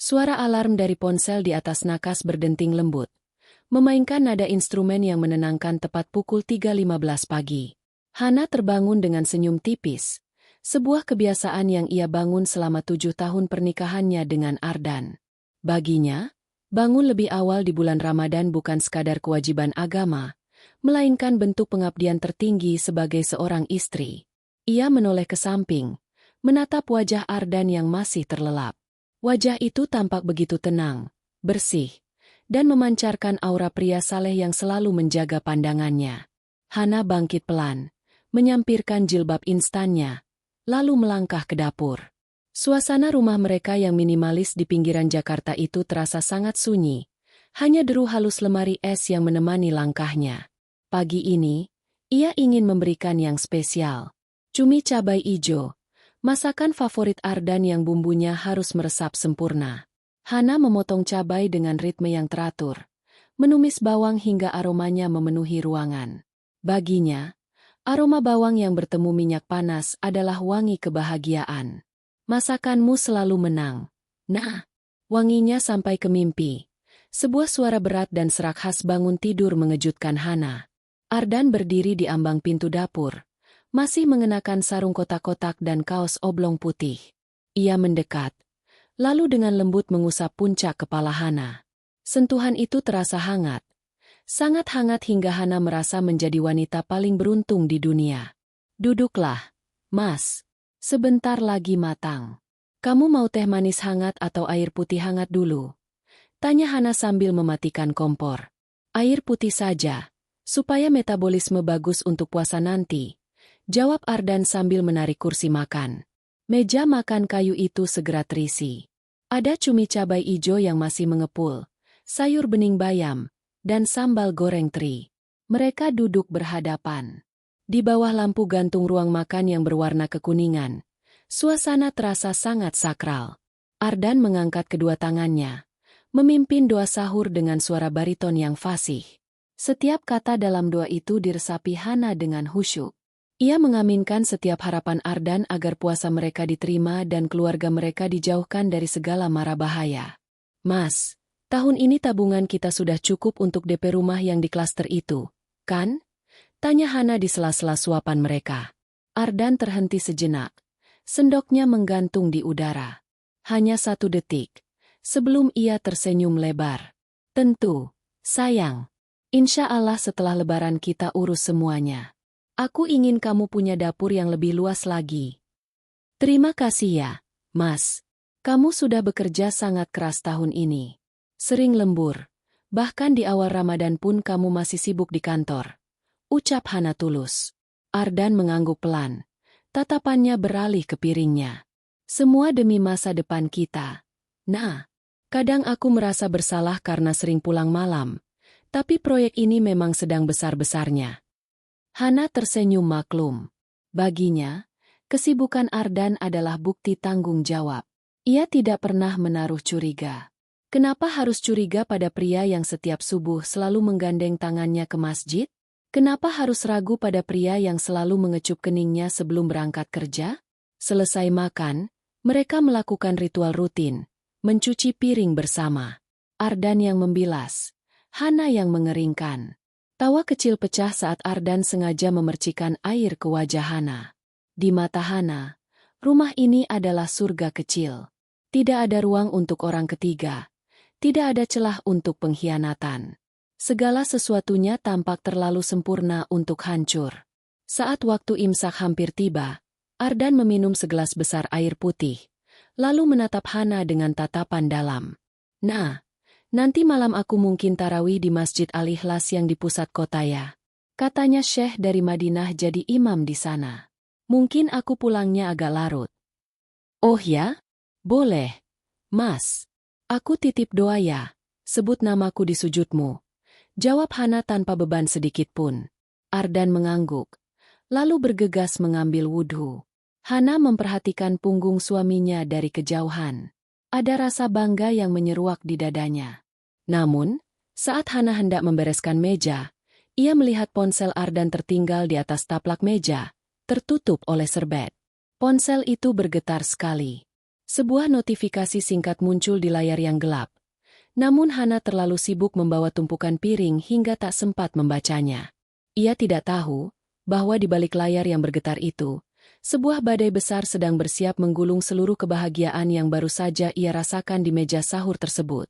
Suara alarm dari ponsel di atas nakas berdenting lembut, memainkan nada instrumen yang menenangkan tepat pukul 3.15 pagi. Hana terbangun dengan senyum tipis, sebuah kebiasaan yang ia bangun selama 7 tahun pernikahannya dengan Ardan. Baginya, bangun lebih awal di bulan Ramadan bukan sekadar kewajiban agama, melainkan bentuk pengabdian tertinggi sebagai seorang istri. Ia menoleh ke samping, menatap wajah Ardan yang masih terlelap. Wajah itu tampak begitu tenang, bersih, dan memancarkan aura pria saleh yang selalu menjaga pandangannya. Hana bangkit pelan, menyampirkan jilbab instannya, lalu melangkah ke dapur. Suasana rumah mereka yang minimalis di pinggiran Jakarta itu terasa sangat sunyi, hanya deru halus lemari es yang menemani langkahnya. Pagi ini, ia ingin memberikan yang spesial. Cumi cabai ijo, masakan favorit Ardan yang bumbunya harus meresap sempurna. Hana memotong cabai dengan ritme yang teratur, menumis bawang hingga aromanya memenuhi ruangan. Baginya, aroma bawang yang bertemu minyak panas adalah wangi kebahagiaan. Masakanmu selalu menang. Nah, wanginya sampai ke mimpi. Sebuah suara berat dan serak khas bangun tidur mengejutkan Hana. Ardan berdiri di ambang pintu dapur, masih mengenakan sarung kotak-kotak dan kaos oblong putih. Ia mendekat, lalu dengan lembut mengusap puncak kepala Hana. Sentuhan itu terasa hangat. Sangat hangat hingga Hana merasa menjadi wanita paling beruntung di dunia. Duduklah, Mas. Sebentar lagi matang. Kamu mau teh manis hangat atau air putih hangat dulu? Tanya Hana sambil mematikan kompor. Air putih saja, supaya metabolisme bagus untuk puasa nanti. Jawab Ardan sambil menarik kursi makan. Meja makan kayu itu segera terisi. Ada cumi cabai ijo yang masih mengepul, sayur bening bayam, dan sambal goreng teri. Mereka duduk berhadapan. Di bawah lampu gantung ruang makan yang berwarna kekuningan, suasana terasa sangat sakral. Ardan mengangkat kedua tangannya, memimpin doa sahur dengan suara bariton yang fasih. Setiap kata dalam doa itu diresapi Hana dengan khusyuk. Ia mengaminkan setiap harapan Ardan agar puasa mereka diterima dan keluarga mereka dijauhkan dari segala mara bahaya. Mas, tahun ini tabungan kita sudah cukup untuk DP rumah yang di klaster itu, kan? Tanya Hana di sela-sela suapan mereka. Ardan terhenti sejenak. Sendoknya menggantung di udara. Hanya 1 detik. Sebelum ia tersenyum lebar. Tentu, sayang. Insya Allah setelah lebaran kita urus semuanya. Aku ingin kamu punya dapur yang lebih luas lagi. Terima kasih ya, Mas. Kamu sudah bekerja sangat keras tahun ini. Sering lembur. Bahkan di awal Ramadan pun kamu masih sibuk di kantor. Ucap Hana tulus. Ardan mengangguk pelan. Tatapannya beralih ke piringnya. Semua demi masa depan kita. Nah, kadang aku merasa bersalah karena sering pulang malam. Tapi proyek ini memang sedang besar-besarnya. Hana tersenyum maklum. Baginya, kesibukan Ardan adalah bukti tanggung jawab. Ia tidak pernah menaruh curiga. Kenapa harus curiga pada pria yang setiap subuh selalu menggandeng tangannya ke masjid? Kenapa harus ragu pada pria yang selalu mengecup keningnya sebelum berangkat kerja? Selesai makan, mereka melakukan ritual rutin, mencuci piring bersama. Ardan yang membilas, Hana yang mengeringkan. Tawa kecil pecah saat Ardan sengaja memercikan air ke wajah Hana. Di mata Hana, rumah ini adalah surga kecil. Tidak ada ruang untuk orang ketiga. Tidak ada celah untuk pengkhianatan. Segala sesuatunya tampak terlalu sempurna untuk hancur. Saat waktu imsak hampir tiba, Ardan meminum segelas besar air putih, lalu menatap Hana dengan tatapan dalam. Nah, nanti malam aku mungkin tarawih di Masjid Al-Ikhlas yang di pusat kota ya. Katanya Syekh dari Madinah jadi imam di sana. Mungkin aku pulangnya agak larut. Oh ya? Boleh. Mas. Aku titip doa ya. Sebut namaku di sujudmu. Jawab Hana tanpa beban sedikit pun. Ardan mengangguk, lalu bergegas mengambil wudhu. Hana memperhatikan punggung suaminya dari kejauhan. Ada rasa bangga yang menyeruak di dadanya. Namun, saat Hana hendak membereskan meja, ia melihat ponsel Ardan tertinggal di atas taplak meja, tertutup oleh serbet. Ponsel itu bergetar sekali. Sebuah notifikasi singkat muncul di layar yang gelap. Namun Hana terlalu sibuk membawa tumpukan piring hingga tak sempat membacanya. Ia tidak tahu bahwa di balik layar yang bergetar itu, sebuah badai besar sedang bersiap menggulung seluruh kebahagiaan yang baru saja ia rasakan di meja sahur tersebut.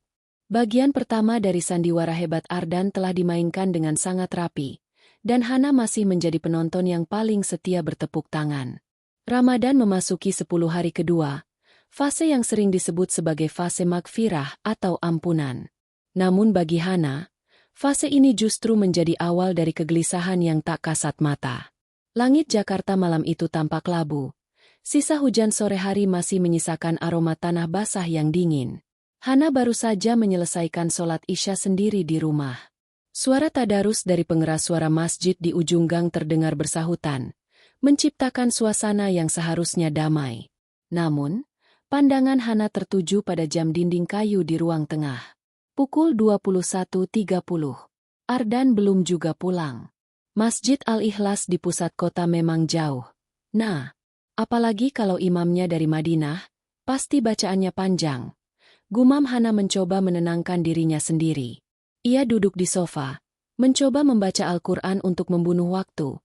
Bagian pertama dari sandiwara hebat Ardan telah dimainkan dengan sangat rapi, dan Hana masih menjadi penonton yang paling setia bertepuk tangan. Ramadan memasuki 10 hari kedua, fase yang sering disebut sebagai fase magfirah atau ampunan. Namun bagi Hana, fase ini justru menjadi awal dari kegelisahan yang tak kasat mata. Langit Jakarta malam itu tampak labu. Sisa hujan sore hari masih menyisakan aroma tanah basah yang dingin. Hana baru saja menyelesaikan sholat Isya sendiri di rumah. Suara tadarus dari pengeras suara masjid di ujung gang terdengar bersahutan, menciptakan suasana yang seharusnya damai. Namun, pandangan Hana tertuju pada jam dinding kayu di ruang tengah. Pukul 21.30. Ardan belum juga pulang. Masjid Al-Ikhlas di pusat kota memang jauh. Nah, apalagi kalau imamnya dari Madinah, pasti bacaannya panjang. Gumam Hana mencoba menenangkan dirinya sendiri. Ia duduk di sofa, mencoba membaca Al-Quran untuk membunuh waktu.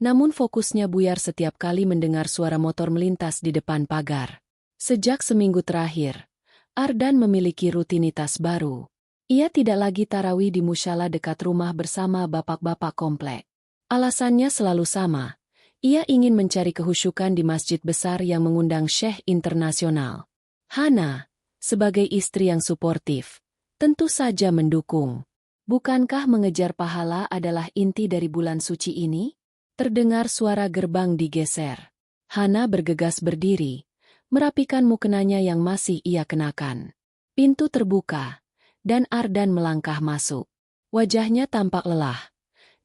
Namun fokusnya buyar setiap kali mendengar suara motor melintas di depan pagar. Sejak seminggu terakhir, Ardan memiliki rutinitas baru. Ia tidak lagi tarawih di musala dekat rumah bersama bapak-bapak komplek. Alasannya selalu sama. Ia ingin mencari kehusyukan di masjid besar yang mengundang syekh internasional. Hana, sebagai istri yang suportif, tentu saja mendukung. Bukankah mengejar pahala adalah inti dari bulan suci ini? Terdengar suara gerbang digeser. Hana bergegas berdiri, merapikan mukenanya yang masih ia kenakan. Pintu terbuka, dan Ardan melangkah masuk. Wajahnya tampak lelah,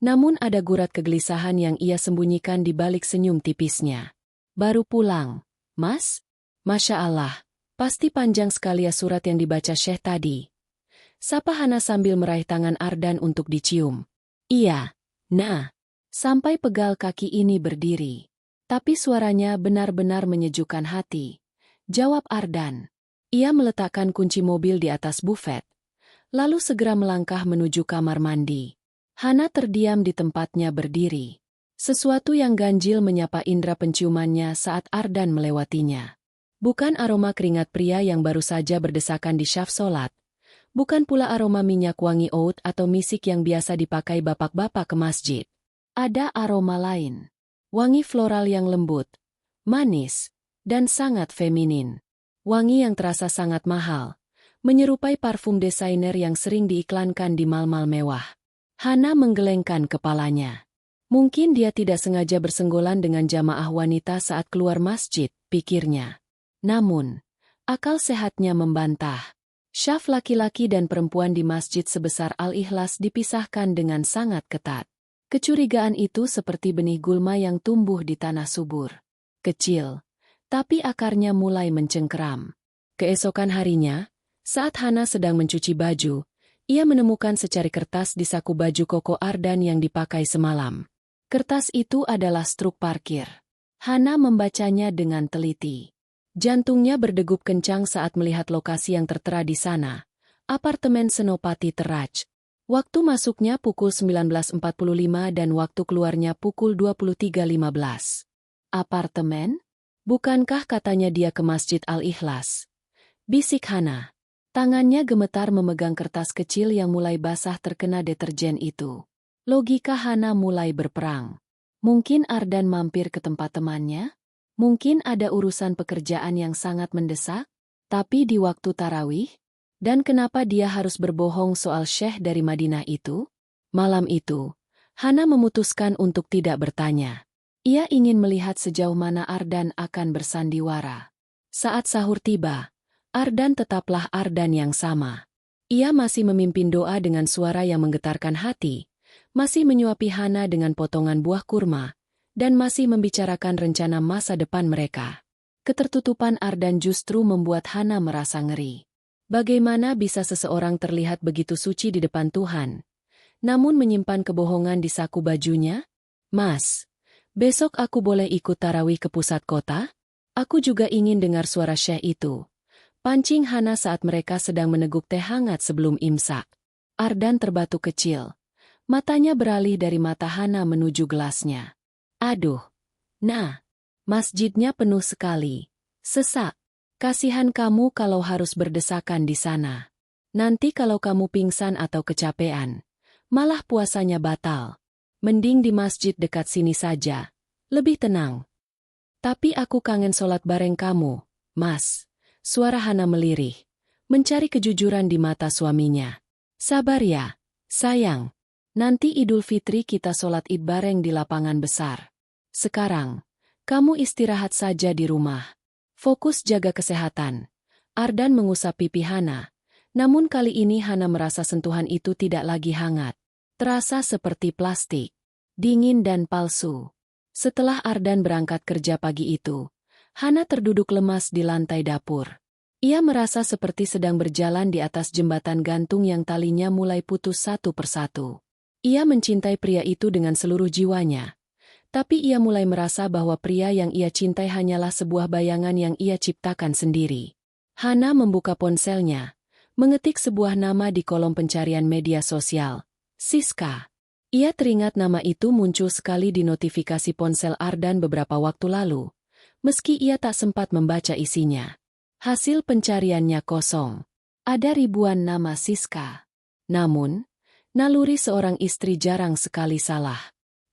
namun ada gurat kegelisahan yang ia sembunyikan di balik senyum tipisnya. Baru pulang, Mas? Masya Allah, pasti panjang sekali ya surat yang dibaca Syekh tadi. Sapa Hana sambil meraih tangan Ardan untuk dicium. Iya, nah, sampai pegal kaki ini berdiri. Tapi suaranya benar-benar menyejukkan hati. Jawab Ardan. Ia meletakkan kunci mobil di atas bufet, lalu segera melangkah menuju kamar mandi. Hana terdiam di tempatnya berdiri. Sesuatu yang ganjil menyapa indera penciumannya saat Ardan melewatinya. Bukan aroma keringat pria yang baru saja berdesakan di syaf solat. Bukan pula aroma minyak wangi oud atau misik yang biasa dipakai bapak-bapak ke masjid. Ada aroma lain. Wangi floral yang lembut, manis, dan sangat feminin. Wangi yang terasa sangat mahal, menyerupai parfum desainer yang sering diiklankan di mal-mal mewah. Hana menggelengkan kepalanya. Mungkin dia tidak sengaja bersenggolan dengan jamaah wanita saat keluar masjid, pikirnya. Namun, akal sehatnya membantah. Syaf laki-laki dan perempuan di masjid sebesar Al-Ikhlas dipisahkan dengan sangat ketat. Kecurigaan itu seperti benih gulma yang tumbuh di tanah subur. Kecil, tapi akarnya mulai mencengkeram. Keesokan harinya, saat Hana sedang mencuci baju, ia menemukan secari kertas di saku baju koko Ardan yang dipakai semalam. Kertas itu adalah struk parkir. Hana membacanya dengan teliti. Jantungnya berdegup kencang saat melihat lokasi yang tertera di sana. Apartemen Senopati Teraj. Waktu masuknya pukul 19.45 dan waktu keluarnya pukul 23.15. Apartemen? Bukankah katanya dia ke Masjid Al-Ikhlas? Bisik Hana. Tangannya gemetar memegang kertas kecil yang mulai basah terkena deterjen itu. Logika Hana mulai berperang. Mungkin Ardan mampir ke tempat temannya? Mungkin ada urusan pekerjaan yang sangat mendesak? Tapi di waktu tarawih? Dan kenapa dia harus berbohong soal syekh dari Madinah itu? Malam itu, Hana memutuskan untuk tidak bertanya. Ia ingin melihat sejauh mana Ardan akan bersandiwara. Saat sahur tiba, Ardan tetaplah Ardan yang sama. Ia masih memimpin doa dengan suara yang menggetarkan hati, masih menyuapi Hana dengan potongan buah kurma, dan masih membicarakan rencana masa depan mereka. Ketertutupan Ardan justru membuat Hana merasa ngeri. Bagaimana bisa seseorang terlihat begitu suci di depan Tuhan, namun menyimpan kebohongan di saku bajunya? Mas, besok aku boleh ikut tarawih ke pusat kota? Aku juga ingin dengar suara Syekh itu. Pancing Hana saat mereka sedang meneguk teh hangat sebelum imsak. Ardan terbatuk kecil. Matanya beralih dari mata Hana menuju gelasnya. Aduh. Nah. Masjidnya penuh sekali. Sesak. Kasihan kamu kalau harus berdesakan di sana. Nanti kalau kamu pingsan atau kecapean, malah puasanya batal. Mending di masjid dekat sini saja. Lebih tenang. Tapi aku kangen sholat bareng kamu, Mas. Suara Hana melirih. Mencari kejujuran di mata suaminya. Sabar ya, sayang. Nanti Idul Fitri kita sholat id bareng di lapangan besar. Sekarang, kamu istirahat saja di rumah. Fokus jaga kesehatan. Ardan mengusap pipi Hana. Namun kali ini Hana merasa sentuhan itu tidak lagi hangat. Terasa seperti plastik. Dingin dan palsu. Setelah Ardan berangkat kerja pagi itu, Hana terduduk lemas di lantai dapur. Ia merasa seperti sedang berjalan di atas jembatan gantung yang talinya mulai putus satu persatu. Ia mencintai pria itu dengan seluruh jiwanya. Tapi ia mulai merasa bahwa pria yang ia cintai hanyalah sebuah bayangan yang ia ciptakan sendiri. Hana membuka ponselnya, mengetik sebuah nama di kolom pencarian media sosial. Siska. Ia teringat nama itu muncul sekali di notifikasi ponsel Ardan beberapa waktu lalu, meski ia tak sempat membaca isinya. Hasil pencariannya kosong. Ada ribuan nama Siska. Namun, naluri seorang istri jarang sekali salah.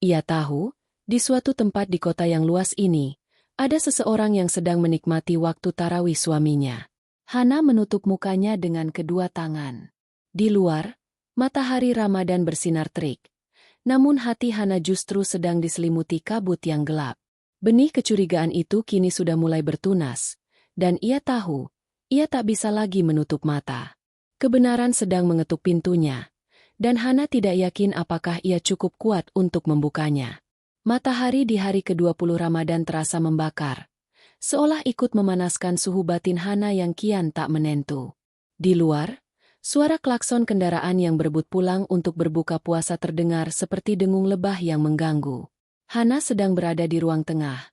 Ia tahu, di suatu tempat di kota yang luas ini, ada seseorang yang sedang menikmati waktu tarawih suaminya. Hana menutup mukanya dengan kedua tangan. Di luar, matahari Ramadan bersinar terik. Namun hati Hana justru sedang diselimuti kabut yang gelap. Benih kecurigaan itu kini sudah mulai bertunas. Dan ia tahu, ia tak bisa lagi menutup mata. Kebenaran sedang mengetuk pintunya. Dan Hana tidak yakin apakah ia cukup kuat untuk membukanya. Matahari di hari ke-20 Ramadan terasa membakar. Seolah ikut memanaskan suhu batin Hana yang kian tak menentu. Di luar, suara klakson kendaraan yang berebut pulang untuk berbuka puasa terdengar seperti dengung lebah yang mengganggu. Hana sedang berada di ruang tengah,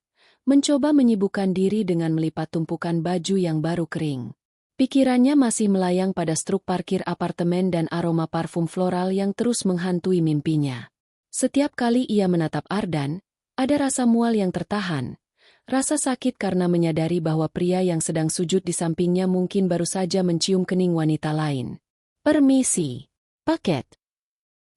mencoba menyibukkan diri dengan melipat tumpukan baju yang baru kering. Pikirannya masih melayang pada struk parkir apartemen dan aroma parfum floral yang terus menghantui mimpinya. Setiap kali ia menatap Ardan, ada rasa mual yang tertahan. Rasa sakit karena menyadari bahwa pria yang sedang sujud di sampingnya mungkin baru saja mencium kening wanita lain. Permisi. Paket.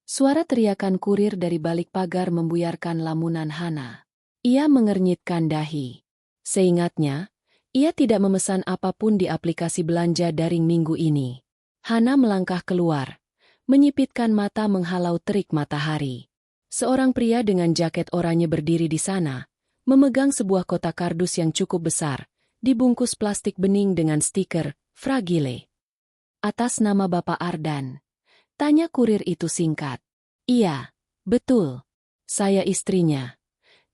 Suara teriakan kurir dari balik pagar membuyarkan lamunan Hana. Ia mengernyitkan dahi. Seingatnya, ia tidak memesan apapun di aplikasi belanja daring minggu ini. Hana melangkah keluar, menyipitkan mata menghalau terik matahari. Seorang pria dengan jaket oranye berdiri di sana, memegang sebuah kotak kardus yang cukup besar, dibungkus plastik bening dengan stiker, Fragile. Atas nama Bapak Ardan. Tanya kurir itu singkat. Iya, betul. Saya istrinya.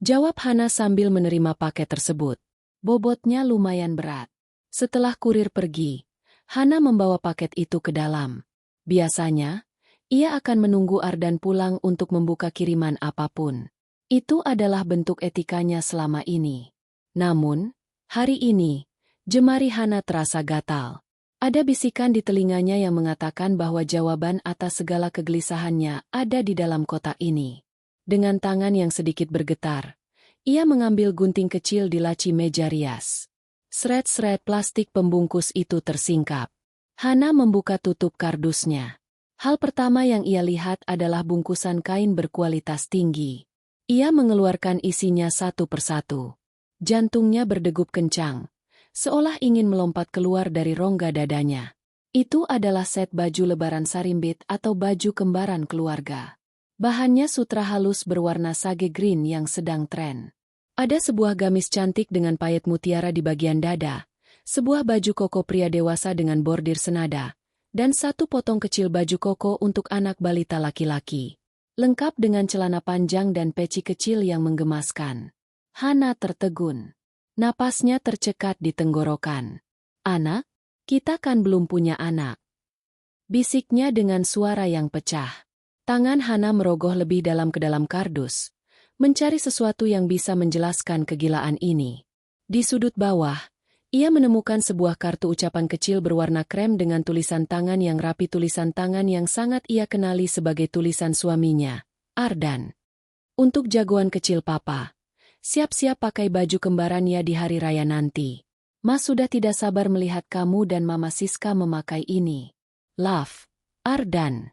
Jawab Hana sambil menerima paket tersebut. Bobotnya lumayan berat. Setelah kurir pergi, Hana membawa paket itu ke dalam. Biasanya, ia akan menunggu Ardan pulang untuk membuka kiriman apapun. Itu adalah bentuk etikanya selama ini. Namun, hari ini, jemari Hana terasa gatal. Ada bisikan di telinganya yang mengatakan bahwa jawaban atas segala kegelisahannya ada di dalam kotak ini. Dengan tangan yang sedikit bergetar, ia mengambil gunting kecil di laci meja rias. Seret-seret plastik pembungkus itu tersingkap. Hana membuka tutup kardusnya. Hal pertama yang ia lihat adalah bungkusan kain berkualitas tinggi. Ia mengeluarkan isinya satu persatu. Jantungnya berdegup kencang, seolah ingin melompat keluar dari rongga dadanya. Itu adalah set baju lebaran Sarimbit atau baju kembaran keluarga. Bahannya sutra halus berwarna sage green yang sedang tren. Ada sebuah gamis cantik dengan payet mutiara di bagian dada, sebuah baju koko pria dewasa dengan bordir senada, dan satu potong kecil baju koko untuk anak balita laki-laki. Lengkap dengan celana panjang dan peci kecil yang menggemaskan. Hana tertegun. Napasnya tercekat di tenggorokan. Anak? Kita kan belum punya anak. Bisiknya dengan suara yang pecah. Tangan Hana merogoh lebih dalam ke dalam kardus, mencari sesuatu yang bisa menjelaskan kegilaan ini. Di sudut bawah, ia menemukan sebuah kartu ucapan kecil berwarna krem dengan tulisan tangan yang rapi, tulisan tangan yang sangat ia kenali sebagai tulisan suaminya, Ardan. Untuk jagoan kecil papa, siap-siap pakai baju kembaran ya di hari raya nanti. Mas sudah tidak sabar melihat kamu dan Mama Siska memakai ini. Love, Ardan.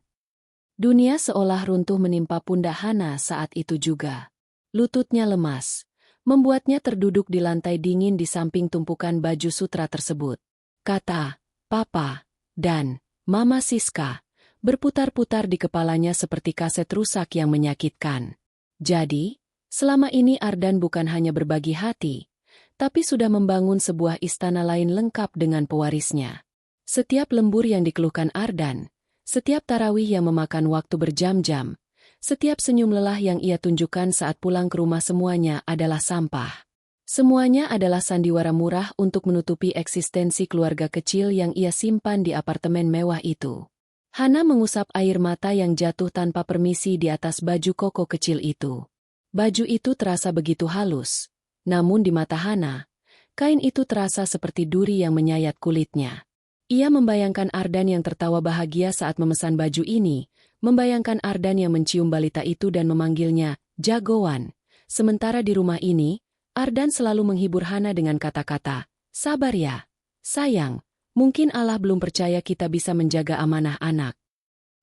Dunia seolah runtuh menimpa pundak Hana saat itu juga. Lututnya lemas, membuatnya terduduk di lantai dingin di samping tumpukan baju sutra tersebut. Kata, Papa, dan Mama Siska, berputar-putar di kepalanya seperti kaset rusak yang menyakitkan. Jadi, selama ini Ardan bukan hanya berbagi hati, tapi sudah membangun sebuah istana lain lengkap dengan pewarisnya. Setiap lembur yang dikeluhkan Ardan, setiap tarawih yang memakan waktu berjam-jam, setiap senyum lelah yang ia tunjukkan saat pulang ke rumah semuanya adalah sampah. Semuanya adalah sandiwara murah untuk menutupi eksistensi keluarga kecil yang ia simpan di apartemen mewah itu. Hana mengusap air mata yang jatuh tanpa permisi di atas baju koko kecil itu. Baju itu terasa begitu halus. Namun di mata Hana, kain itu terasa seperti duri yang menyayat kulitnya. Ia membayangkan Ardan yang tertawa bahagia saat memesan baju ini, membayangkan Ardan yang mencium balita itu dan memanggilnya, jagoan. Sementara di rumah ini, Ardan selalu menghibur Hana dengan kata-kata, sabar ya, sayang, mungkin Allah belum percaya kita bisa menjaga amanah anak.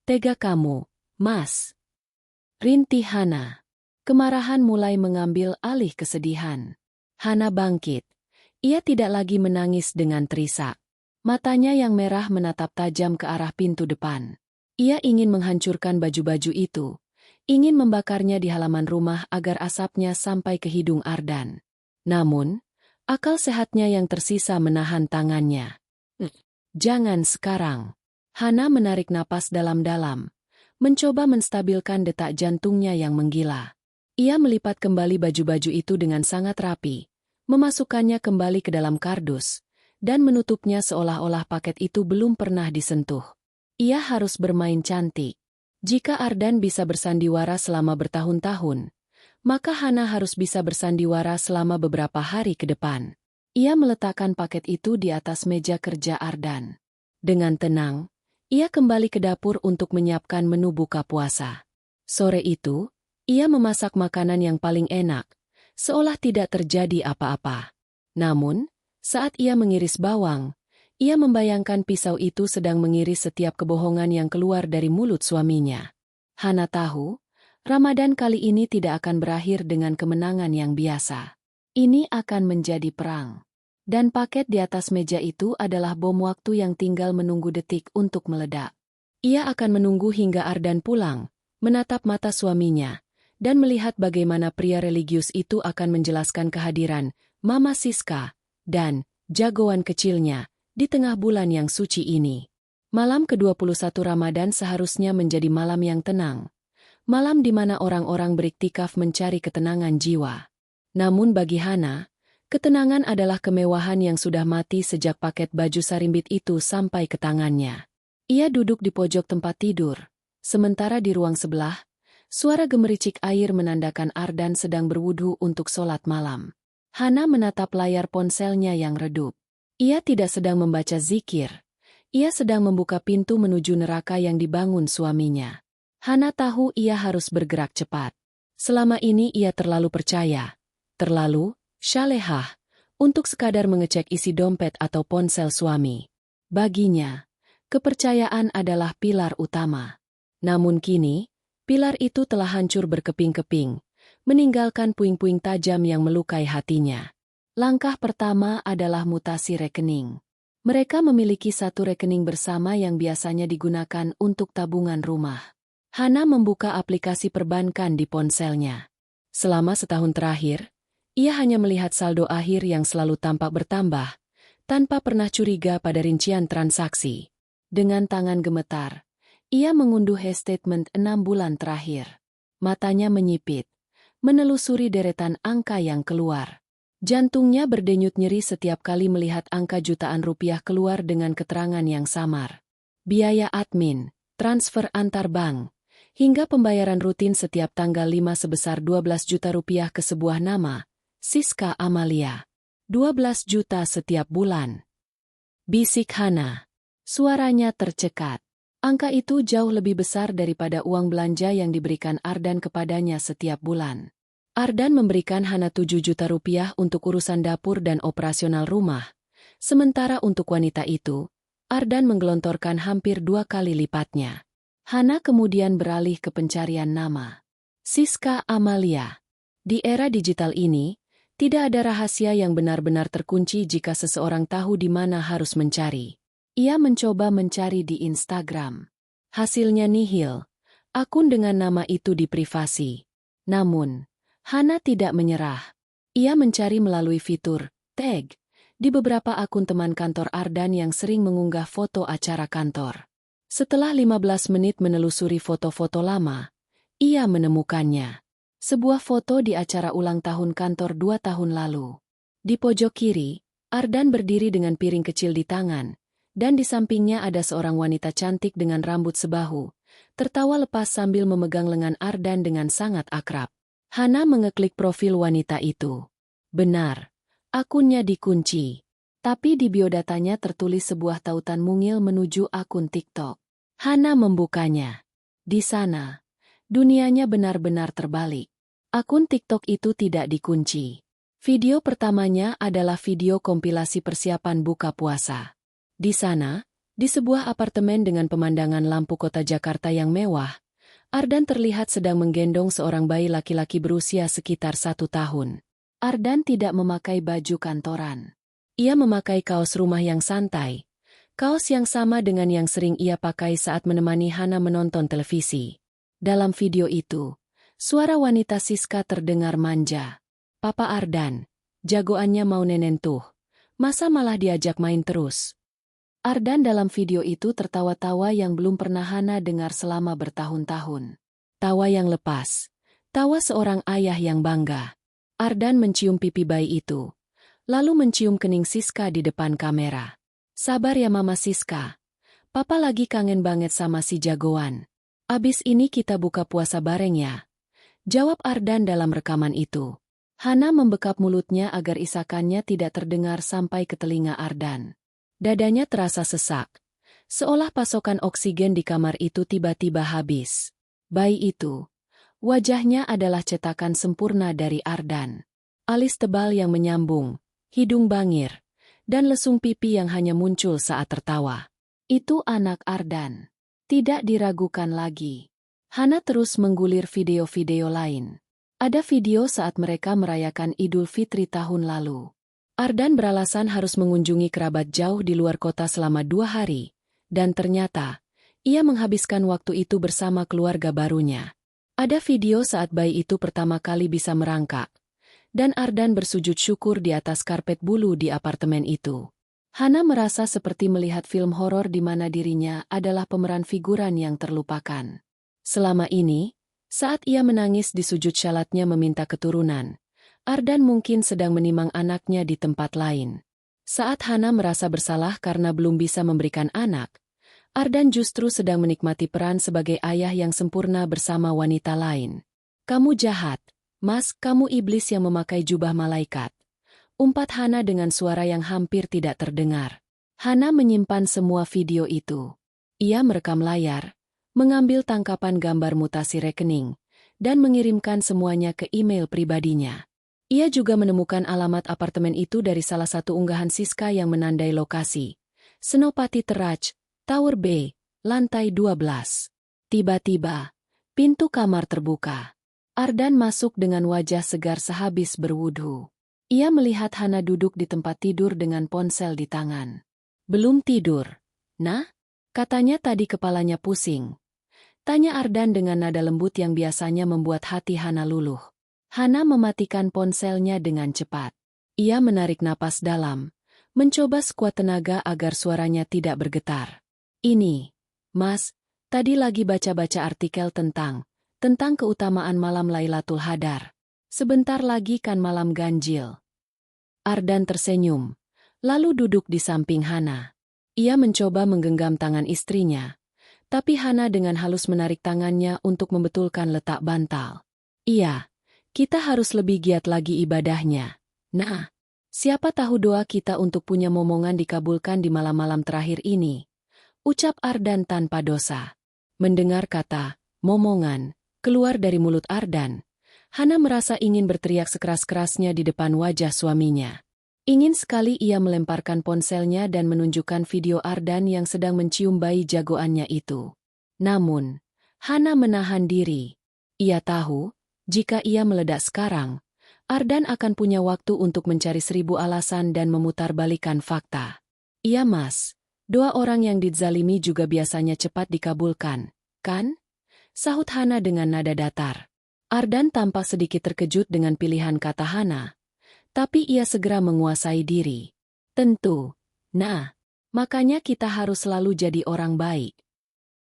Tega kamu, Mas. Rintih Hana. Kemarahan mulai mengambil alih kesedihan. Hana bangkit. Ia tidak lagi menangis dengan terisak. Matanya yang merah menatap tajam ke arah pintu depan. Ia ingin menghancurkan baju-baju itu. Ingin membakarnya di halaman rumah agar asapnya sampai ke hidung Ardan. Namun, akal sehatnya yang tersisa menahan tangannya. Jangan sekarang. Hana menarik napas dalam-dalam. Mencoba menstabilkan detak jantungnya yang menggila. Ia melipat kembali baju-baju itu dengan sangat rapi, memasukkannya kembali ke dalam kardus, dan menutupnya seolah-olah paket itu belum pernah disentuh. Ia harus bermain cantik. Jika Ardan bisa bersandiwara selama bertahun-tahun, maka Hana harus bisa bersandiwara selama beberapa hari ke depan. Ia meletakkan paket itu di atas meja kerja Ardan. Dengan tenang, ia kembali ke dapur untuk menyiapkan menu buka puasa. Sore itu, ia memasak makanan yang paling enak, seolah tidak terjadi apa-apa. Namun, saat ia mengiris bawang, ia membayangkan pisau itu sedang mengiris setiap kebohongan yang keluar dari mulut suaminya. Hana tahu, Ramadan kali ini tidak akan berakhir dengan kemenangan yang biasa. Ini akan menjadi perang. Dan paket di atas meja itu adalah bom waktu yang tinggal menunggu detik untuk meledak. Ia akan menunggu hingga Ardan pulang, menatap mata suaminya, dan melihat bagaimana pria religius itu akan menjelaskan kehadiran Mama Siska dan jagoan kecilnya di tengah bulan yang suci ini. Malam ke-21 Ramadan seharusnya menjadi malam yang tenang. Malam di mana orang-orang beriktikaf mencari ketenangan jiwa. Namun bagi Hana, ketenangan adalah kemewahan yang sudah mati sejak paket baju sarimbit itu sampai ke tangannya. Ia duduk di pojok tempat tidur, sementara di ruang sebelah, suara gemericik air menandakan Ardan sedang berwudu untuk sholat malam. Hana menatap layar ponselnya yang redup. Ia tidak sedang membaca zikir. Ia sedang membuka pintu menuju neraka yang dibangun suaminya. Hana tahu ia harus bergerak cepat. Selama ini ia terlalu percaya, terlalu syalehah, untuk sekadar mengecek isi dompet atau ponsel suami. Baginya, kepercayaan adalah pilar utama. Namun kini, pilar itu telah hancur berkeping-keping, meninggalkan puing-puing tajam yang melukai hatinya. Langkah pertama adalah mutasi rekening. Mereka memiliki satu rekening bersama yang biasanya digunakan untuk tabungan rumah. Hana membuka aplikasi perbankan di ponselnya. Selama setahun terakhir, ia hanya melihat saldo akhir yang selalu tampak bertambah, tanpa pernah curiga pada rincian transaksi. Dengan tangan gemetar, ia mengunduh statement 6 bulan terakhir. Matanya menyipit, menelusuri deretan angka yang keluar. Jantungnya berdenyut nyeri setiap kali melihat angka jutaan rupiah keluar dengan keterangan yang samar. Biaya admin, transfer antar bank, hingga pembayaran rutin setiap tanggal 5 sebesar 12 juta rupiah ke sebuah nama, Siska Amalia. 12 juta setiap bulan. Bisik Hana. Suaranya tercekat. Angka itu jauh lebih besar daripada uang belanja yang diberikan Ardan kepadanya setiap bulan. Ardan memberikan Hana 7 juta rupiah untuk urusan dapur dan operasional rumah. Sementara untuk wanita itu, Ardan menggelontorkan hampir 2 kali lipatnya. Hana kemudian beralih ke pencarian nama. Siska Amalia. Di era digital ini, tidak ada rahasia yang benar-benar terkunci jika seseorang tahu di mana harus mencari. Ia mencoba mencari di Instagram. Hasilnya nihil. Akun dengan nama itu diprivasi. Namun, Hana tidak menyerah. Ia mencari melalui fitur tag di beberapa akun teman kantor Ardan yang sering mengunggah foto acara kantor. Setelah 15 menit menelusuri foto-foto lama, ia menemukannya. Sebuah foto di acara ulang tahun kantor 2 tahun lalu. Di pojok kiri, Ardan berdiri dengan piring kecil di tangan, dan di sampingnya ada seorang wanita cantik dengan rambut sebahu, tertawa lepas sambil memegang lengan Ardan dengan sangat akrab. Hana mengeklik profil wanita itu. Benar, akunnya dikunci. Tapi di biodatanya tertulis sebuah tautan mungil menuju akun TikTok. Hana membukanya. Di sana, dunianya benar-benar terbalik. Akun TikTok itu tidak dikunci. Video pertamanya adalah video kompilasi persiapan buka puasa. Di sana, di sebuah apartemen dengan pemandangan lampu kota Jakarta yang mewah, Ardan terlihat sedang menggendong seorang bayi laki-laki berusia sekitar 1 tahun. Ardan tidak memakai baju kantoran. Ia memakai kaos rumah yang santai, kaos yang sama dengan yang sering ia pakai saat menemani Hana menonton televisi. Dalam video itu, suara wanita Siska terdengar manja. Papa Ardan, jagoannya mau nenen tuh. Masa malah diajak main terus? Ardan dalam video itu tertawa-tawa yang belum pernah Hana dengar selama bertahun-tahun. Tawa yang lepas. Tawa seorang ayah yang bangga. Ardan mencium pipi bayi itu, lalu mencium kening Siska di depan kamera. Sabar ya Mama Siska. Papa lagi kangen banget sama si jagoan. Abis ini kita buka puasa bareng ya. Jawab Ardan dalam rekaman itu. Hana membekap mulutnya agar isakannya tidak terdengar sampai ke telinga Ardan. Dadanya terasa sesak, seolah pasokan oksigen di kamar itu tiba-tiba habis. Bayi itu, wajahnya adalah cetakan sempurna dari Ardan. Alis tebal yang menyambung, hidung bangir, dan lesung pipi yang hanya muncul saat tertawa. Itu anak Ardan. Tidak diragukan lagi. Hana terus menggulir video-video lain. Ada video saat mereka merayakan Idul Fitri tahun lalu. Ardan beralasan harus mengunjungi kerabat jauh di luar kota selama 2 hari, dan ternyata, ia menghabiskan waktu itu bersama keluarga barunya. Ada video saat bayi itu pertama kali bisa merangkak, dan Ardan bersujud syukur di atas karpet bulu di apartemen itu. Hana merasa seperti melihat film horor di mana dirinya adalah pemeran figuran yang terlupakan. Selama ini, saat ia menangis di sujud syalatnya meminta keturunan, Ardan mungkin sedang menimang anaknya di tempat lain. Saat Hana merasa bersalah karena belum bisa memberikan anak, Ardan justru sedang menikmati peran sebagai ayah yang sempurna bersama wanita lain. Kamu jahat, Mas, kamu iblis yang memakai jubah malaikat. Umpat Hana dengan suara yang hampir tidak terdengar. Hana menyimpan semua video itu. Ia merekam layar, mengambil tangkapan gambar mutasi rekening, dan mengirimkan semuanya ke email pribadinya. Ia juga menemukan alamat apartemen itu dari salah satu unggahan Siska yang menandai lokasi. Senopati Teraj, Tower B, lantai 12. Tiba-tiba, pintu kamar terbuka. Ardan masuk dengan wajah segar sehabis berwudhu. Ia melihat Hana duduk di tempat tidur dengan ponsel di tangan. Belum tidur. Nah? Katanya tadi kepalanya pusing. Tanya Ardan dengan nada lembut yang biasanya membuat hati Hana luluh. Hana mematikan ponselnya dengan cepat. Ia menarik napas dalam, mencoba sekuat tenaga agar suaranya tidak bergetar. Ini, Mas, tadi lagi baca-baca artikel tentang keutamaan malam Lailatul Hadar. Sebentar lagi kan malam ganjil. Ardan tersenyum, lalu duduk di samping Hana. Ia mencoba menggenggam tangan istrinya, tapi Hana dengan halus menarik tangannya untuk membetulkan letak bantal. Iya. Kita harus lebih giat lagi ibadahnya. Nah, Siapa tahu doa kita untuk punya momongan dikabulkan di malam-malam terakhir ini, ucap Ardan tanpa dosa. Mendengar kata momongan keluar dari mulut Ardan, Hana merasa ingin berteriak sekeras-kerasnya di depan wajah suaminya. Ingin sekali ia melemparkan ponselnya dan menunjukkan video Ardan yang sedang mencium bayi jagoannya itu. Namun, Hana menahan diri. Ia tahu, jika ia meledak sekarang, Ardan akan punya waktu untuk mencari 1000 alasan dan memutarbalikkan fakta. Iya mas, doa orang yang dizalimi juga biasanya cepat dikabulkan, kan? Sahut Hana dengan nada datar. Ardan tampak sedikit terkejut dengan pilihan kata Hana. Tapi ia segera menguasai diri. Tentu. Nah, makanya kita harus selalu jadi orang baik.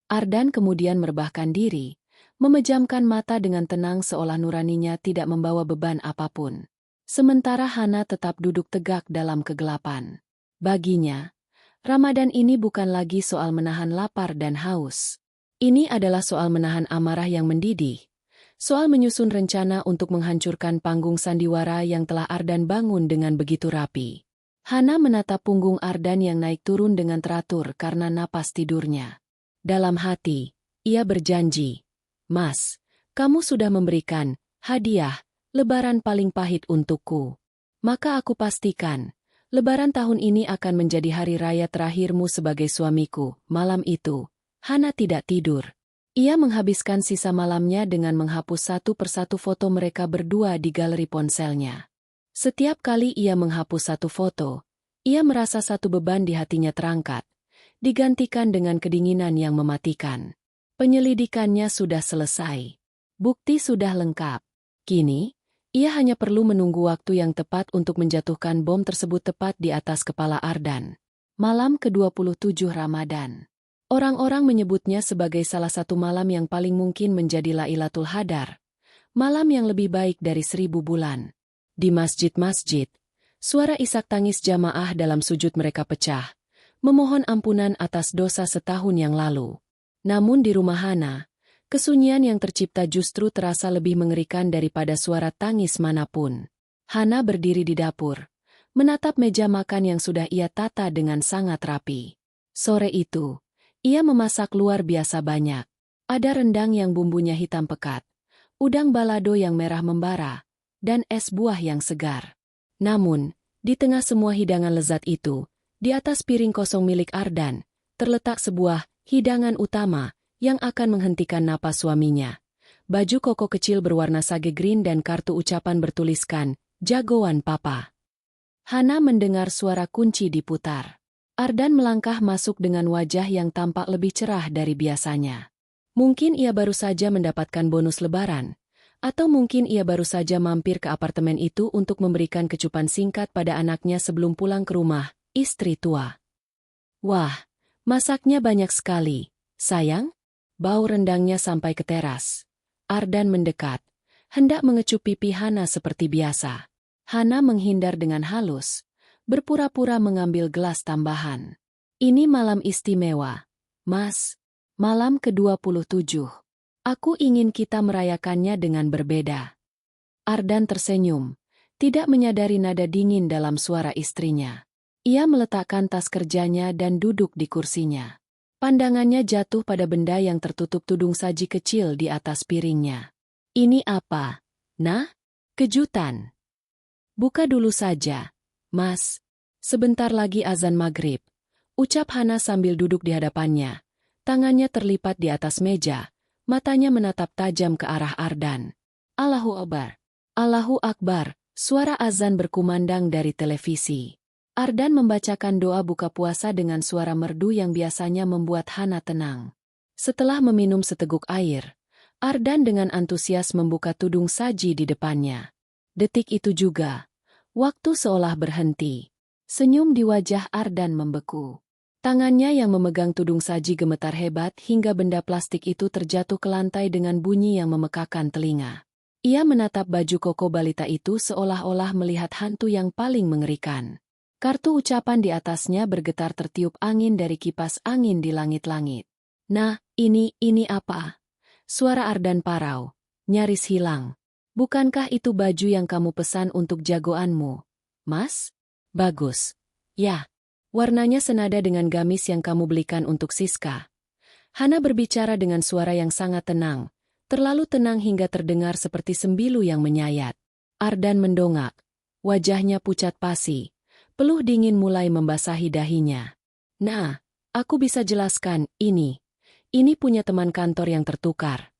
Ardan kemudian merebahkan diri, memejamkan mata dengan tenang seolah nuraninya tidak membawa beban apapun. Sementara Hana tetap duduk tegak dalam kegelapan. Baginya, Ramadan ini bukan lagi soal menahan lapar dan haus. Ini adalah soal menahan amarah yang mendidih. Soal menyusun rencana untuk menghancurkan panggung sandiwara yang telah Ardan bangun dengan begitu rapi. Hana menatap punggung Ardan yang naik turun dengan teratur karena napas tidurnya. Dalam hati, ia berjanji, "Mas, kamu sudah memberikan hadiah Lebaran paling pahit untukku. Maka aku pastikan, Lebaran tahun ini akan menjadi hari raya terakhirmu sebagai suamiku." Malam itu, Hana tidak tidur. Ia menghabiskan sisa malamnya dengan menghapus satu persatu foto mereka berdua di galeri ponselnya. Setiap kali ia menghapus satu foto, ia merasa satu beban di hatinya terangkat, digantikan dengan kedinginan yang mematikan. Penyelidikannya sudah selesai. Bukti sudah lengkap. Kini, ia hanya perlu menunggu waktu yang tepat untuk menjatuhkan bom tersebut tepat di atas kepala Ardan. Malam ke-27 Ramadan. Orang-orang menyebutnya sebagai salah satu malam yang paling mungkin menjadi Lailatul Qadar. Malam yang lebih baik dari 1000 bulan. Di masjid-masjid, suara isak tangis jamaah dalam sujud mereka pecah, memohon ampunan atas dosa setahun yang lalu. Namun di rumah Hana, kesunyian yang tercipta justru terasa lebih mengerikan daripada suara tangis manapun. Hana berdiri di dapur, menatap meja makan yang sudah ia tata dengan sangat rapi. Sore itu, ia memasak luar biasa banyak. Ada rendang yang bumbunya hitam pekat, udang balado yang merah membara, dan es buah yang segar. Namun, di tengah semua hidangan lezat itu, di atas piring kosong milik Ardan, terletak sebuah hidangan utama yang akan menghentikan napas suaminya. Baju koko kecil berwarna sage green dan kartu ucapan bertuliskan, "Jagoan Papa." Hana mendengar suara kunci diputar. Ardan melangkah masuk dengan wajah yang tampak lebih cerah dari biasanya. Mungkin ia baru saja mendapatkan bonus lebaran, atau mungkin ia baru saja mampir ke apartemen itu untuk memberikan kecupan singkat pada anaknya sebelum pulang ke rumah, istri tua. "Wah, masaknya banyak sekali, sayang." Bau rendangnya sampai ke teras. Ardan mendekat, hendak mengecup pipi Hana seperti biasa. Hana menghindar dengan halus, berpura-pura mengambil gelas tambahan. "Ini malam istimewa, Mas. Malam ke-27. Aku ingin kita merayakannya dengan berbeda." Ardan tersenyum, tidak menyadari nada dingin dalam suara istrinya. Ia meletakkan tas kerjanya dan duduk di kursinya. Pandangannya jatuh pada benda yang tertutup tudung saji kecil di atas piringnya. "Ini apa? Nah, kejutan." "Buka dulu saja, Mas. Sebentar lagi azan maghrib," ucap Hana sambil duduk di hadapannya. Tangannya terlipat di atas meja, matanya menatap tajam ke arah Ardan. "Allahu Akbar. Allahu Akbar," suara azan berkumandang dari televisi. Ardan membacakan doa buka puasa dengan suara merdu yang biasanya membuat Hana tenang. Setelah meminum seteguk air, Ardan dengan antusias membuka tudung saji di depannya. Detik itu juga, waktu seolah berhenti. Senyum di wajah Ardan membeku. Tangannya yang memegang tudung saji gemetar hebat hingga benda plastik itu terjatuh ke lantai dengan bunyi yang memekakan telinga. Ia menatap baju koko balita itu seolah-olah melihat hantu yang paling mengerikan. Kartu ucapan di atasnya bergetar tertiup angin dari kipas angin di langit-langit. "Nah, ini apa?" Suara Ardan parau, nyaris hilang. "Bukankah itu baju yang kamu pesan untuk jagoanmu, Mas?" Bagus. Ya. Warnanya senada dengan gamis yang kamu belikan untuk Siska. Hana berbicara dengan suara yang sangat tenang, terlalu tenang hingga terdengar seperti sembilu yang menyayat. Ardan mendongak. Wajahnya pucat pasi. Peluh dingin mulai membasahi dahinya. Nah, aku bisa jelaskan, ini punya teman kantor yang tertukar.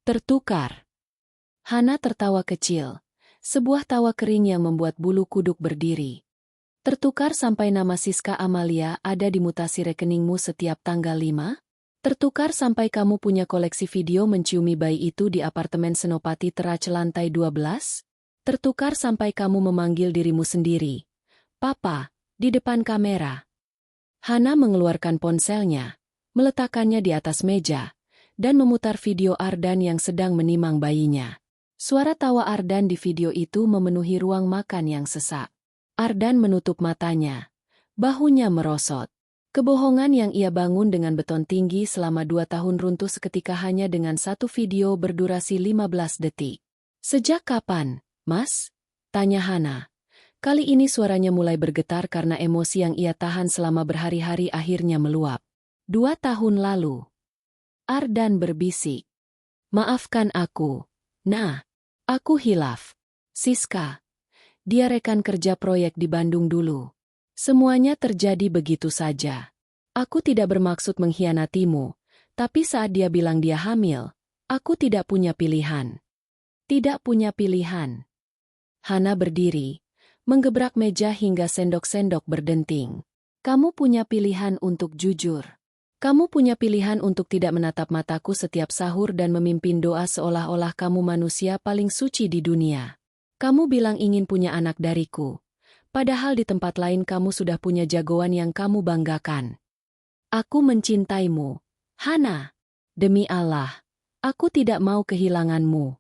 Tertukar. Hana tertawa kecil. Sebuah tawa kering yang membuat bulu kuduk berdiri. Tertukar sampai nama Siska Amalia ada di mutasi rekeningmu setiap tanggal 5? Tertukar sampai kamu punya koleksi video menciumi bayi itu di apartemen Senopati Terace lantai 12? Tertukar sampai kamu memanggil dirimu sendiri, Papa, di depan kamera. Hana mengeluarkan ponselnya, meletakkannya di atas meja, dan memutar video Ardan yang sedang menimang bayinya. Suara tawa Ardan di video itu memenuhi ruang makan yang sesak. Ardan menutup matanya. Bahunya merosot. Kebohongan yang ia bangun dengan beton tinggi selama 2 tahun runtuh seketika hanya dengan satu video berdurasi 15 detik. Sejak kapan, Mas? Tanya Hana. Kali ini suaranya mulai bergetar karena emosi yang ia tahan selama berhari-hari akhirnya meluap. 2 tahun lalu. Ardan berbisik. Maafkan aku. Nah, aku hilaf. Siska. Dia rekan kerja proyek di Bandung dulu. Semuanya terjadi begitu saja. Aku tidak bermaksud mengkhianatimu, tapi saat dia bilang dia hamil, aku tidak punya pilihan. Tidak punya pilihan. Hana berdiri, menggebrak meja hingga sendok-sendok berdenting. Kamu punya pilihan untuk jujur. Kamu punya pilihan untuk tidak menatap mataku setiap sahur dan memimpin doa seolah-olah kamu manusia paling suci di dunia. Kamu bilang ingin punya anak dariku. Padahal di tempat lain kamu sudah punya jagoan yang kamu banggakan. Aku mencintaimu, Hana. Demi Allah, aku tidak mau kehilanganmu.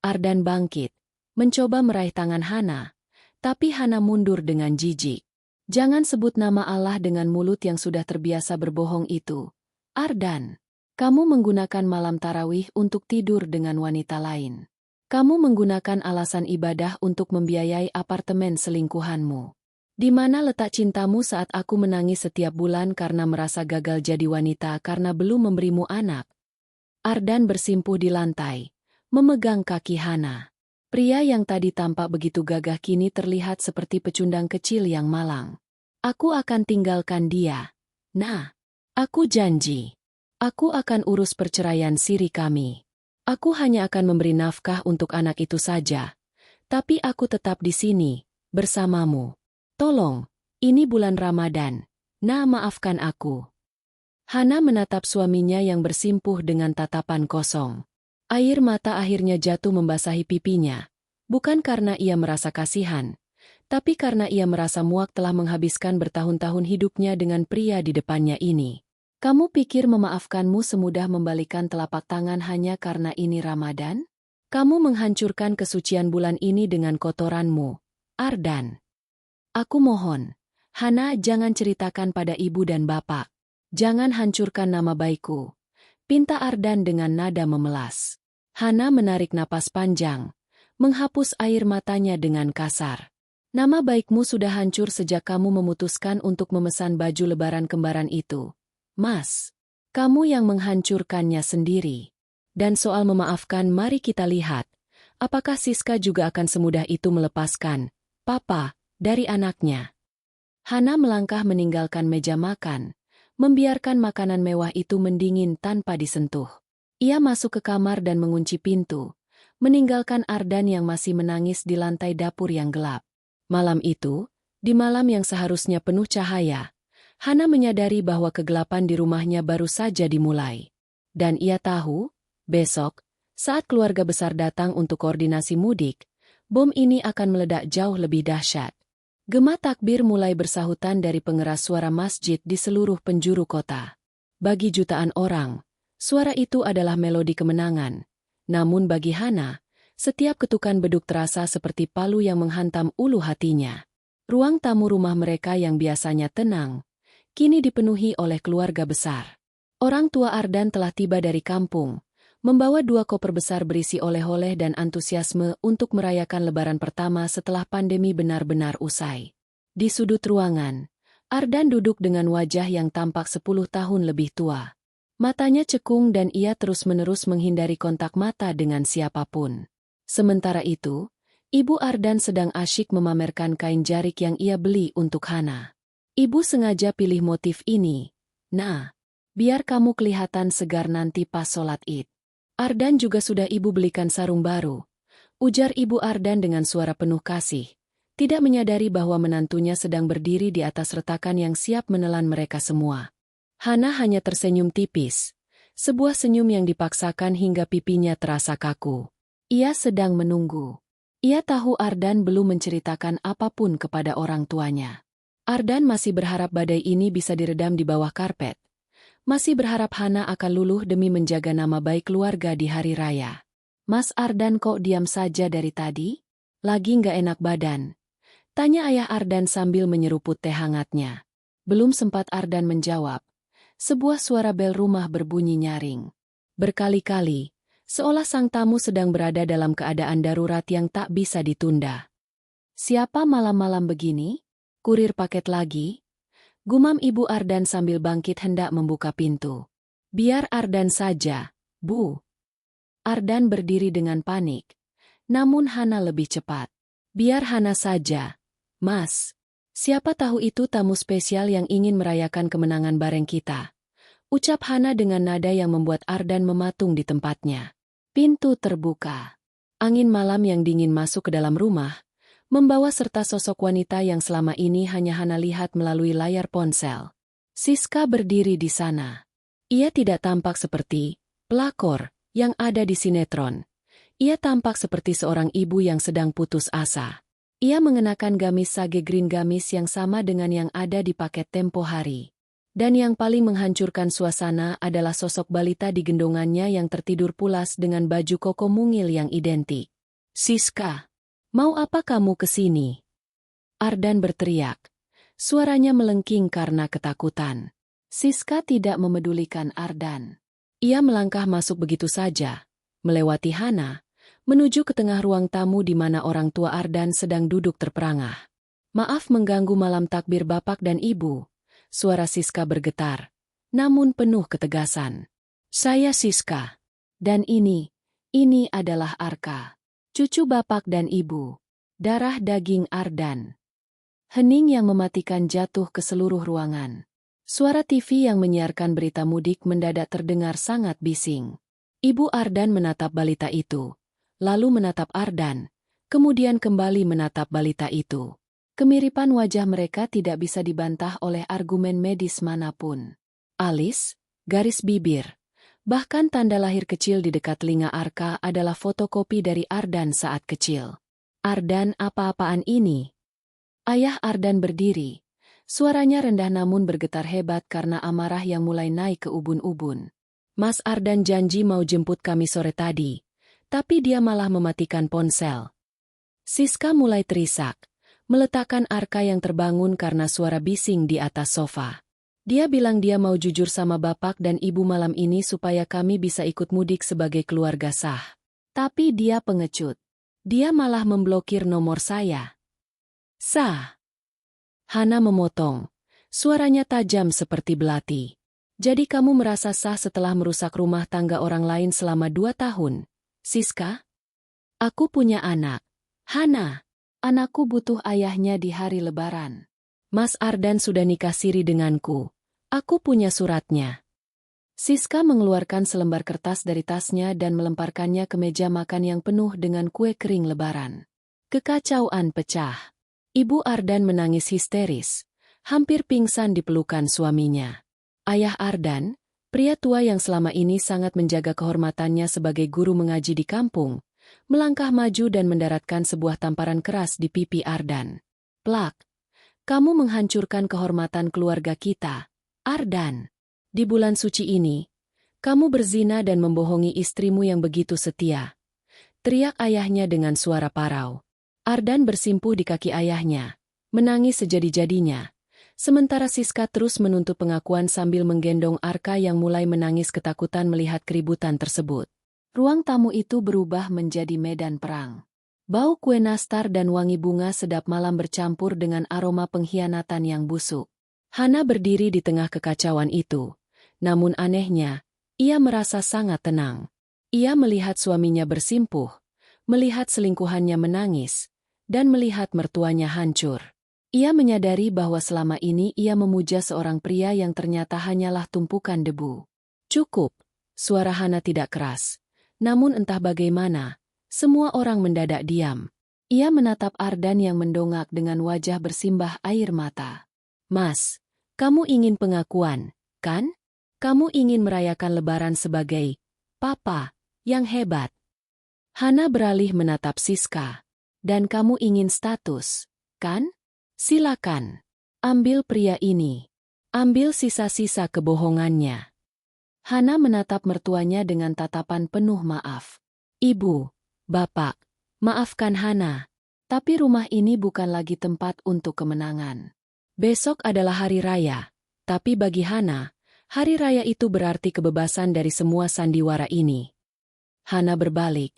Ardan bangkit, mencoba meraih tangan Hana, tapi Hana mundur dengan jijik. Jangan sebut nama Allah dengan mulut yang sudah terbiasa berbohong itu. Ardan, kamu menggunakan malam tarawih untuk tidur dengan wanita lain. Kamu menggunakan alasan ibadah untuk membiayai apartemen selingkuhanmu. Di mana letak cintamu saat aku menangis setiap bulan karena merasa gagal jadi wanita karena belum memberimu anak? Ardan bersimpuh di lantai, memegang kaki Hana. Pria yang tadi tampak begitu gagah kini terlihat seperti pecundang kecil yang malang. Aku akan tinggalkan dia. Nah, aku janji. Aku akan urus perceraian siri kami. Aku hanya akan memberi nafkah untuk anak itu saja. Tapi aku tetap di sini, bersamamu. Tolong, ini bulan Ramadan. Nah, maafkan aku. Hana menatap suaminya yang bersimpuh dengan tatapan kosong. Air mata akhirnya jatuh membasahi pipinya. Bukan karena ia merasa kasihan, tapi karena ia merasa muak telah menghabiskan bertahun-tahun hidupnya dengan pria di depannya ini. Kamu pikir memaafkanmu semudah membalikan telapak tangan hanya karena ini Ramadan? Kamu menghancurkan kesucian bulan ini dengan kotoranmu, Ardan. Aku mohon, Hana, jangan ceritakan pada ibu dan bapak. Jangan hancurkan nama baikku. Pinta Ardan dengan nada memelas. Hana menarik napas panjang, menghapus air matanya dengan kasar. Nama baikmu sudah hancur sejak kamu memutuskan untuk memesan baju lebaran kembaran itu. Mas, kamu yang menghancurkannya sendiri. Dan soal memaafkan, mari kita lihat. Apakah Siska juga akan semudah itu melepaskan, Papa, dari anaknya? Hana melangkah meninggalkan meja makan, membiarkan makanan mewah itu mendingin tanpa disentuh. Ia masuk ke kamar dan mengunci pintu, meninggalkan Ardan yang masih menangis di lantai dapur yang gelap. Malam itu, di malam yang seharusnya penuh cahaya, Hana menyadari bahwa kegelapan di rumahnya baru saja dimulai. Dan ia tahu, besok, saat keluarga besar datang untuk koordinasi mudik, bom ini akan meledak jauh lebih dahsyat. Gema takbir mulai bersahutan dari pengeras suara masjid di seluruh penjuru kota. Bagi jutaan orang, suara itu adalah melodi kemenangan. Namun bagi Hana, setiap ketukan beduk terasa seperti palu yang menghantam ulu hatinya. Ruang tamu rumah mereka yang biasanya tenang, kini dipenuhi oleh keluarga besar. Orang tua Ardan telah tiba dari kampung, membawa 2 koper besar berisi oleh-oleh dan antusiasme untuk merayakan lebaran pertama setelah pandemi benar-benar usai. Di sudut ruangan, Ardan duduk dengan wajah yang tampak 10 tahun lebih tua. Matanya cekung dan ia terus-menerus menghindari kontak mata dengan siapapun. Sementara itu, Ibu Ardan sedang asyik memamerkan kain jarik yang ia beli untuk Hana. Ibu sengaja pilih motif ini. Nah, biar kamu kelihatan segar nanti pas sholat Id. Ardan juga sudah ibu belikan sarung baru. Ujar Ibu Ardan dengan suara penuh kasih. Tidak menyadari bahwa menantunya sedang berdiri di atas retakan yang siap menelan mereka semua. Hana hanya tersenyum tipis. Sebuah senyum yang dipaksakan hingga pipinya terasa kaku. Ia sedang menunggu. Ia tahu Ardan belum menceritakan apapun kepada orang tuanya. Ardan masih berharap badai ini bisa diredam di bawah karpet. Masih berharap Hana akan luluh demi menjaga nama baik keluarga di hari raya. Mas Ardan kok diam saja dari tadi? Lagi nggak enak badan? Tanya ayah Ardan sambil menyeruput teh hangatnya. Belum sempat Ardan menjawab. Sebuah suara bel rumah berbunyi nyaring. Berkali-kali, seolah sang tamu sedang berada dalam keadaan darurat yang tak bisa ditunda. Siapa malam-malam begini? Kurir paket lagi? Gumam Ibu Ardan sambil bangkit hendak membuka pintu. Biar Ardan saja, Bu. Ardan berdiri dengan panik. Namun Hana lebih cepat. Biar Hana saja, Mas. Siapa tahu itu tamu spesial yang ingin merayakan kemenangan bareng kita. Ucap Hana dengan nada yang membuat Ardan mematung di tempatnya. Pintu terbuka. Angin malam yang dingin masuk ke dalam rumah, membawa serta sosok wanita yang selama ini hanya Hana lihat melalui layar ponsel. Siska berdiri di sana. Ia tidak tampak seperti pelakor yang ada di sinetron. Ia tampak seperti seorang ibu yang sedang putus asa. Ia mengenakan gamis sage green gamis yang sama dengan yang ada di paket tempo hari. Dan yang paling menghancurkan suasana adalah sosok balita di gendongannya yang tertidur pulas dengan baju koko mungil yang identik. Siska, mau apa kamu kesini? Ardan berteriak. Suaranya melengking karena ketakutan. Siska tidak memedulikan Ardan. Ia melangkah masuk begitu saja, melewati Hana, menuju ke tengah ruang tamu di mana orang tua Ardan sedang duduk terperangah. Maaf mengganggu malam takbir Bapak dan Ibu. Suara Siska bergetar, namun penuh ketegasan. Saya Siska. Dan ini adalah Arka. Cucu Bapak dan Ibu. Darah daging Ardan. Hening yang mematikan jatuh ke seluruh ruangan. Suara TV yang menyiarkan berita mudik mendadak terdengar sangat bising. Ibu Ardan menatap balita itu, lalu menatap Ardan, kemudian kembali menatap balita itu. Kemiripan wajah mereka tidak bisa dibantah oleh argumen medis manapun. Alis, garis bibir, bahkan tanda lahir kecil di dekat telinga Arka adalah fotokopi dari Ardan saat kecil. Ardan, apa-apaan ini? Ayah Ardan berdiri. Suaranya rendah namun bergetar hebat karena amarah yang mulai naik ke ubun-ubun. Mas Ardan janji mau jemput kami sore tadi, tapi dia malah mematikan ponsel. Siska mulai terisak, meletakkan Arka yang terbangun karena suara bising di atas sofa. Dia bilang dia mau jujur sama Bapak dan Ibu malam ini supaya kami bisa ikut mudik sebagai keluarga sah. Tapi dia pengecut. Dia malah memblokir nomor saya. Sah. Hana memotong. Suaranya tajam seperti belati. Jadi kamu merasa sah setelah merusak rumah tangga orang lain selama 2 tahun, Siska? Aku punya anak. Hana. Anakku butuh ayahnya di hari lebaran. Mas Ardan sudah nikah siri denganku. Aku punya suratnya. Siska mengeluarkan selembar kertas dari tasnya dan melemparkannya ke meja makan yang penuh dengan kue kering lebaran. Kekacauan pecah. Ibu Ardan menangis histeris, hampir pingsan di pelukan suaminya. Ayah Ardan, pria tua yang selama ini sangat menjaga kehormatannya sebagai guru mengaji di kampung, melangkah maju dan mendaratkan sebuah tamparan keras di pipi Ardan. Plak, kamu menghancurkan kehormatan keluarga kita, Ardan. Di bulan suci ini, kamu berzina dan membohongi istrimu yang begitu setia. Teriak ayahnya dengan suara parau. Ardan bersimpuh di kaki ayahnya, menangis sejadi-jadinya. Sementara Siska terus menuntut pengakuan sambil menggendong Arka yang mulai menangis ketakutan melihat keributan tersebut. Ruang tamu itu berubah menjadi medan perang. Bau kue nastar dan wangi bunga sedap malam bercampur dengan aroma pengkhianatan yang busuk. Hana berdiri di tengah kekacauan itu. Namun anehnya, ia merasa sangat tenang. Ia melihat suaminya bersimpuh, melihat selingkuhannya menangis, dan melihat mertuanya hancur. Ia menyadari bahwa selama ini ia memuja seorang pria yang ternyata hanyalah tumpukan debu. Cukup, suara Hana tidak keras. Namun entah bagaimana, semua orang mendadak diam. Ia menatap Ardan yang mendongak dengan wajah bersimbah air mata. Mas, kamu ingin pengakuan, kan? Kamu ingin merayakan Lebaran sebagai papa yang hebat. Hana beralih menatap Siska. Dan kamu ingin status, kan? Silakan. Ambil pria ini. Ambil sisa-sisa kebohongannya. Hana menatap mertuanya dengan tatapan penuh maaf. Ibu, Bapak, maafkan Hana. Tapi rumah ini bukan lagi tempat untuk kemenangan. Besok adalah hari raya. Tapi bagi Hana, hari raya itu berarti kebebasan dari semua sandiwara ini. Hana berbalik,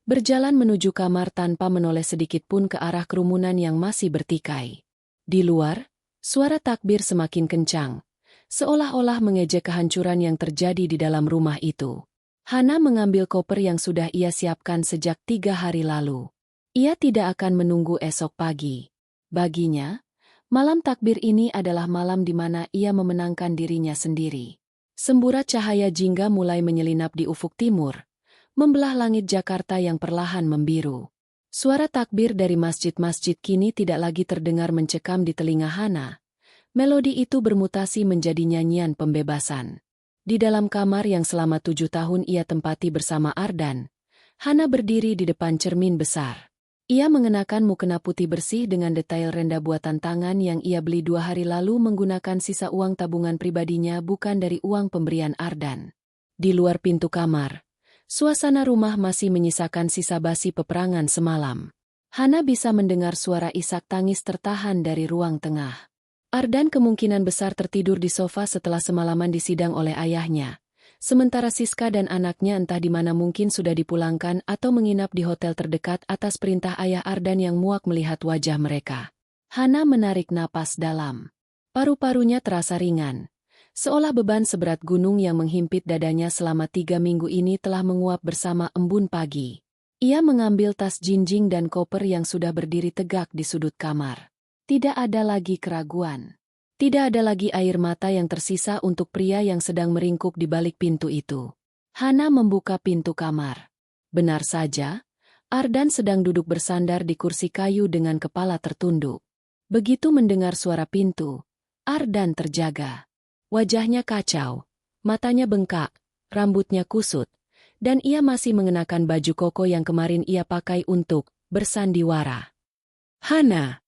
berjalan menuju kamar tanpa menoleh sedikit pun ke arah kerumunan yang masih bertikai. Di luar, suara takbir semakin kencang, seolah-olah mengejek kehancuran yang terjadi di dalam rumah itu. Hana mengambil koper yang sudah ia siapkan sejak 3 hari lalu. Ia tidak akan menunggu esok pagi. Baginya, malam takbir ini adalah malam di mana ia memenangkan dirinya sendiri. Semburat cahaya jingga mulai menyelinap di ufuk timur, membelah langit Jakarta yang perlahan membiru. Suara takbir dari masjid-masjid kini tidak lagi terdengar mencekam di telinga Hana. Melodi itu bermutasi menjadi nyanyian pembebasan. Di dalam kamar yang selama 7 tahun ia tempati bersama Ardan, Hana berdiri di depan cermin besar. Ia mengenakan mukena putih bersih dengan detail renda buatan tangan yang ia beli 2 hari lalu menggunakan sisa uang tabungan pribadinya bukan dari uang pemberian Ardan. Di luar pintu kamar, suasana rumah masih menyisakan sisa basi peperangan semalam. Hana bisa mendengar suara isak tangis tertahan dari ruang tengah. Ardan kemungkinan besar tertidur di sofa setelah semalaman disidang oleh ayahnya. Sementara Siska dan anaknya entah di mana mungkin sudah dipulangkan atau menginap di hotel terdekat atas perintah ayah Ardan yang muak melihat wajah mereka. Hana menarik napas dalam. Paru-parunya terasa ringan. Seolah beban seberat gunung yang menghimpit dadanya selama 3 minggu ini telah menguap bersama embun pagi. Ia mengambil tas jinjing dan koper yang sudah berdiri tegak di sudut kamar. Tidak ada lagi keraguan. Tidak ada lagi air mata yang tersisa untuk pria yang sedang meringkuk di balik pintu itu. Hana membuka pintu kamar. Benar saja, Ardan sedang duduk bersandar di kursi kayu dengan kepala tertunduk. Begitu mendengar suara pintu, Ardan terjaga. Wajahnya kacau, matanya bengkak, rambutnya kusut, dan ia masih mengenakan baju koko yang kemarin ia pakai untuk bersandiwara. Hana!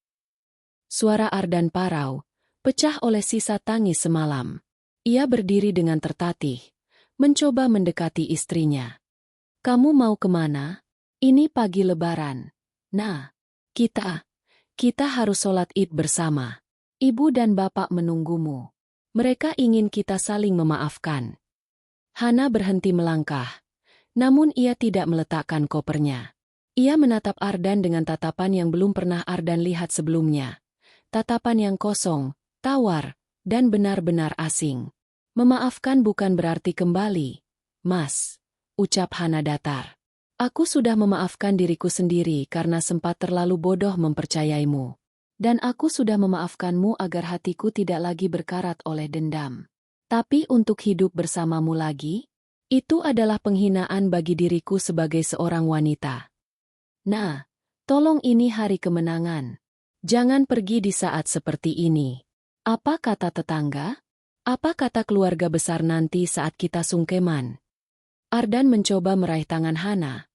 Suara Ardan parau, pecah oleh sisa tangis semalam. Ia berdiri dengan tertatih, mencoba mendekati istrinya. Kamu mau kemana? Ini pagi Lebaran. Nah, kita harus sholat Id bersama. Ibu dan bapak menunggumu. Mereka ingin kita saling memaafkan. Hana berhenti melangkah, namun ia tidak meletakkan kopernya. Ia menatap Ardan dengan tatapan yang belum pernah Ardan lihat sebelumnya. Tatapan yang kosong, tawar, dan benar-benar asing. Memaafkan bukan berarti kembali. Mas, ucap Hana datar. Aku sudah memaafkan diriku sendiri karena sempat terlalu bodoh mempercayaimu. Dan aku sudah memaafkanmu agar hatiku tidak lagi berkarat oleh dendam. Tapi untuk hidup bersamamu lagi, itu adalah penghinaan bagi diriku sebagai seorang wanita. Nah, tolong ini hari kemenangan. Jangan pergi di saat seperti ini. Apa kata tetangga? Apa kata keluarga besar nanti saat kita sungkeman? Ardan mencoba meraih tangan Hana,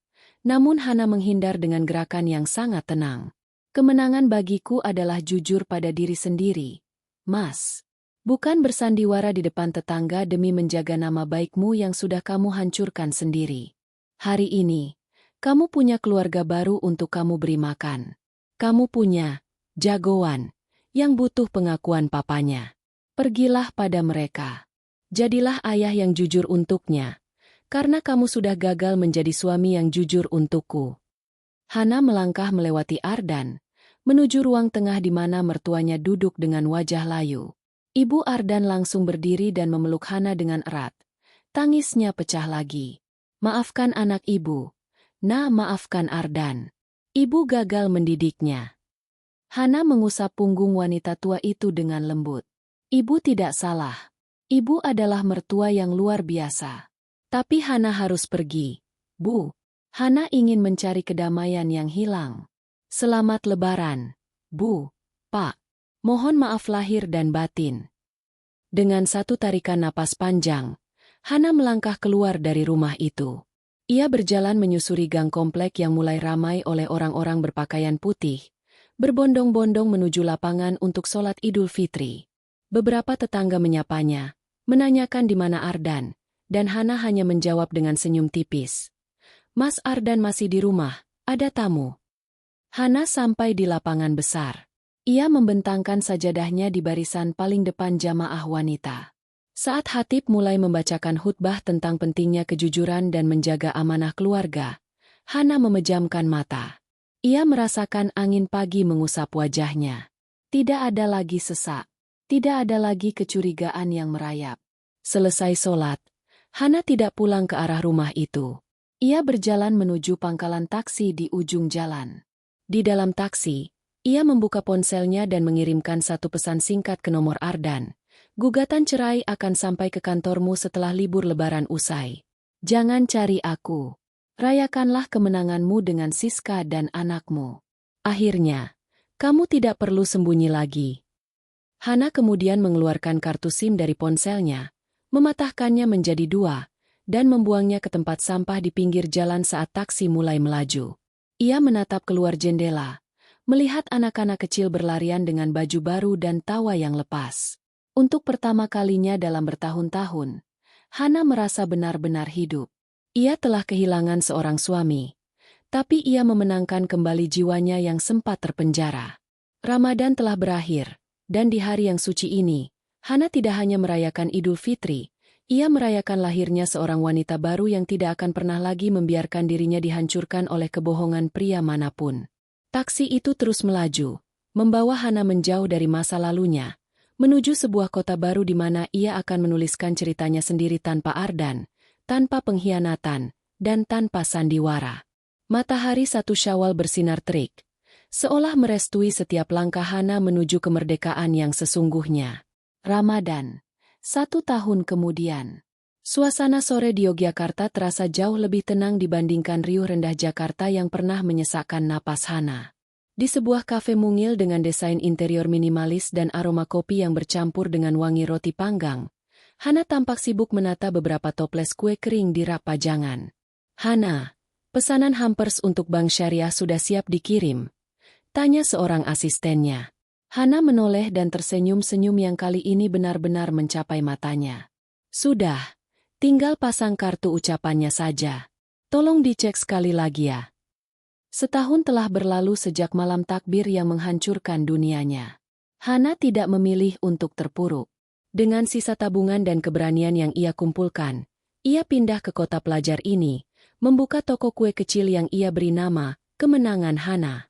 namun Hana menghindar dengan gerakan yang sangat tenang. Kemenangan bagiku adalah jujur pada diri sendiri, Mas. Bukan bersandiwara di depan tetangga demi menjaga nama baikmu yang sudah kamu hancurkan sendiri. Hari ini, kamu punya keluarga baru untuk kamu beri makan. Kamu punya jagoan yang butuh pengakuan papanya. Pergilah pada mereka. Jadilah ayah yang jujur untuknya, karena kamu sudah gagal menjadi suami yang jujur untukku. Hana melangkah melewati Ardan, menuju ruang tengah di mana mertuanya duduk dengan wajah layu. Ibu Ardan langsung berdiri dan memeluk Hana dengan erat. Tangisnya pecah lagi. Maafkan anak ibu. Maafkan Ardan. Ibu gagal mendidiknya. Hana mengusap punggung wanita tua itu dengan lembut. Ibu tidak salah. Ibu adalah mertua yang luar biasa. Tapi Hana harus pergi. Bu. Hana ingin mencari kedamaian yang hilang. Selamat Lebaran, Bu, Pak. Mohon maaf lahir dan batin. Dengan satu tarikan napas panjang, Hana melangkah keluar dari rumah itu. Ia berjalan menyusuri gang komplek yang mulai ramai oleh orang-orang berpakaian putih, berbondong-bondong menuju lapangan untuk sholat Idul Fitri. Beberapa tetangga menyapanya, menanyakan di mana Ardan, dan Hana hanya menjawab dengan senyum tipis. Mas Ardan masih di rumah, ada tamu. Hana sampai di lapangan besar. Ia membentangkan sajadahnya di barisan paling depan jamaah wanita. Saat khatib mulai membacakan khutbah tentang pentingnya kejujuran dan menjaga amanah keluarga, Hana memejamkan mata. Ia merasakan angin pagi mengusap wajahnya. Tidak ada lagi sesak. Tidak ada lagi kecurigaan yang merayap. Selesai sholat, Hana tidak pulang ke arah rumah itu. Ia berjalan menuju pangkalan taksi di ujung jalan. Di dalam taksi, ia membuka ponselnya dan mengirimkan satu pesan singkat ke nomor Ardan. Gugatan cerai akan sampai ke kantormu setelah libur Lebaran usai. Jangan cari aku. Rayakanlah kemenanganmu dengan Siska dan anakmu. Akhirnya, kamu tidak perlu sembunyi lagi. Hana kemudian mengeluarkan kartu SIM dari ponselnya, mematahkannya menjadi dua, dan membuangnya ke tempat sampah di pinggir jalan saat taksi mulai melaju. Ia menatap keluar jendela, melihat anak-anak kecil berlarian dengan baju baru dan tawa yang lepas. Untuk pertama kalinya dalam bertahun-tahun, Hana merasa benar-benar hidup. Ia telah kehilangan seorang suami, tapi ia memenangkan kembali jiwanya yang sempat terpenjara. Ramadan telah berakhir, dan di hari yang suci ini, Hana tidak hanya merayakan Idul Fitri, ia merayakan lahirnya seorang wanita baru yang tidak akan pernah lagi membiarkan dirinya dihancurkan oleh kebohongan pria manapun. Taksi itu terus melaju, membawa Hana menjauh dari masa lalunya, menuju sebuah kota baru di mana ia akan menuliskan ceritanya sendiri tanpa Ardan, tanpa pengkhianatan, dan tanpa sandiwara. Matahari 1 Syawal bersinar terik, seolah merestui setiap langkah Hana menuju kemerdekaan yang sesungguhnya. Ramadan. 1 tahun kemudian, suasana sore di Yogyakarta terasa jauh lebih tenang dibandingkan riuh rendah Jakarta yang pernah menyesakkan napas Hana. Di sebuah kafe mungil dengan desain interior minimalis dan aroma kopi yang bercampur dengan wangi roti panggang, Hana tampak sibuk menata beberapa toples kue kering di rak pajangan. Hana, pesanan hampers untuk Bank Syariah sudah siap dikirim? Tanya seorang asistennya. Hana menoleh dan tersenyum-senyum yang kali ini benar-benar mencapai matanya. Sudah, tinggal pasang kartu ucapannya saja. Tolong dicek sekali lagi ya. Setahun telah berlalu sejak malam takbir yang menghancurkan dunianya. Hana tidak memilih untuk terpuruk. Dengan sisa tabungan dan keberanian yang ia kumpulkan, ia pindah ke kota pelajar ini, membuka toko kue kecil yang ia beri nama Kemenangan Hana.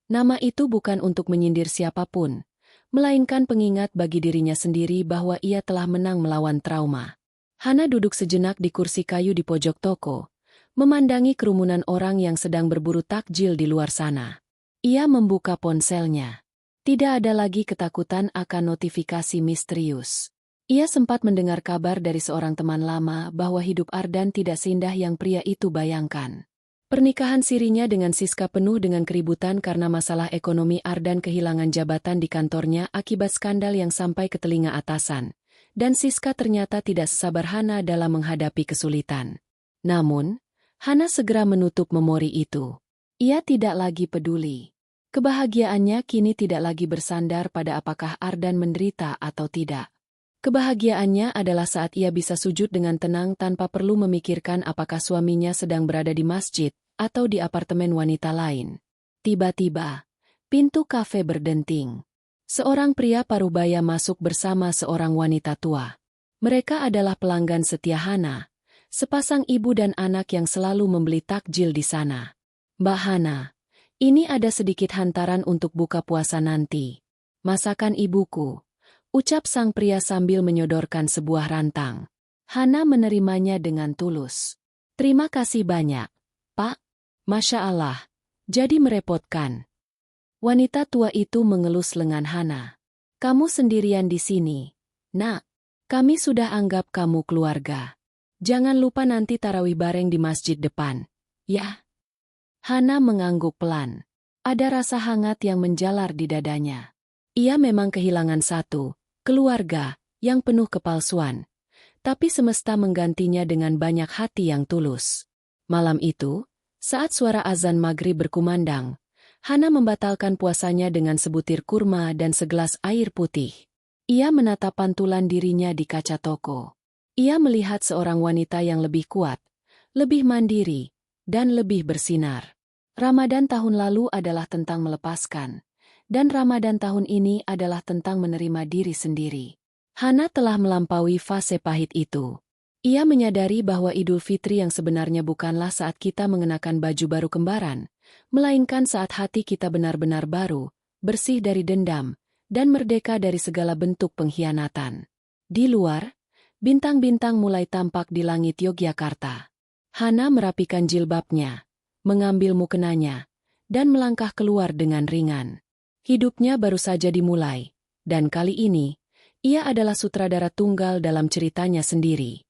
Nama itu bukan untuk menyindir siapapun, melainkan pengingat bagi dirinya sendiri bahwa ia telah menang melawan trauma. Hana duduk sejenak di kursi kayu di pojok toko, memandangi kerumunan orang yang sedang berburu takjil di luar sana. Ia membuka ponselnya. Tidak ada lagi ketakutan akan notifikasi misterius. Ia sempat mendengar kabar dari seorang teman lama bahwa hidup Ardan tidak seindah yang pria itu bayangkan. Pernikahan sirinya dengan Siska penuh dengan keributan karena masalah ekonomi. Ardan kehilangan jabatan di kantornya akibat skandal yang sampai ke telinga atasan, dan Siska ternyata tidak sesabar Hana dalam menghadapi kesulitan. Namun, Hana segera menutup memori itu. Ia tidak lagi peduli. Kebahagiaannya kini tidak lagi bersandar pada apakah Ardan menderita atau tidak. Kebahagiaannya adalah saat ia bisa sujud dengan tenang tanpa perlu memikirkan apakah suaminya sedang berada di masjid atau di apartemen wanita lain. Tiba-tiba, pintu kafe berdenting. Seorang pria parubaya masuk bersama seorang wanita tua. Mereka adalah pelanggan setia Hana, sepasang ibu dan anak yang selalu membeli takjil di sana. Mbak Hana, ini ada sedikit hantaran untuk buka puasa nanti. Masakan ibuku, ucap sang pria sambil menyodorkan sebuah rantang. Hana menerimanya dengan tulus. Terima kasih banyak, Pak. Masya Allah, jadi merepotkan. Wanita tua itu mengelus lengan Hana. Kamu sendirian di sini, Nak. Kami sudah anggap kamu keluarga. Jangan lupa nanti tarawih bareng di masjid depan, ya. Hana mengangguk pelan. Ada rasa hangat yang menjalar di dadanya. Ia memang kehilangan satu keluarga yang penuh kepalsuan, tapi semesta menggantinya dengan banyak hati yang tulus. Malam itu, saat suara azan maghrib berkumandang, Hana membatalkan puasanya dengan sebutir kurma dan segelas air putih. Ia menatap pantulan dirinya di kaca toko. Ia melihat seorang wanita yang lebih kuat, lebih mandiri, dan lebih bersinar. Ramadan tahun lalu adalah tentang melepaskan, dan Ramadan tahun ini adalah tentang menerima diri sendiri. Hana telah melampaui fase pahit itu. Ia menyadari bahwa Idul Fitri yang sebenarnya bukanlah saat kita mengenakan baju baru kembaran, melainkan saat hati kita benar-benar baru, bersih dari dendam, dan merdeka dari segala bentuk pengkhianatan. Di luar, bintang-bintang mulai tampak di langit Yogyakarta. Hana merapikan jilbabnya, mengambil mukenanya, dan melangkah keluar dengan ringan. Hidupnya baru saja dimulai, dan kali ini, ia adalah sutradara tunggal dalam ceritanya sendiri.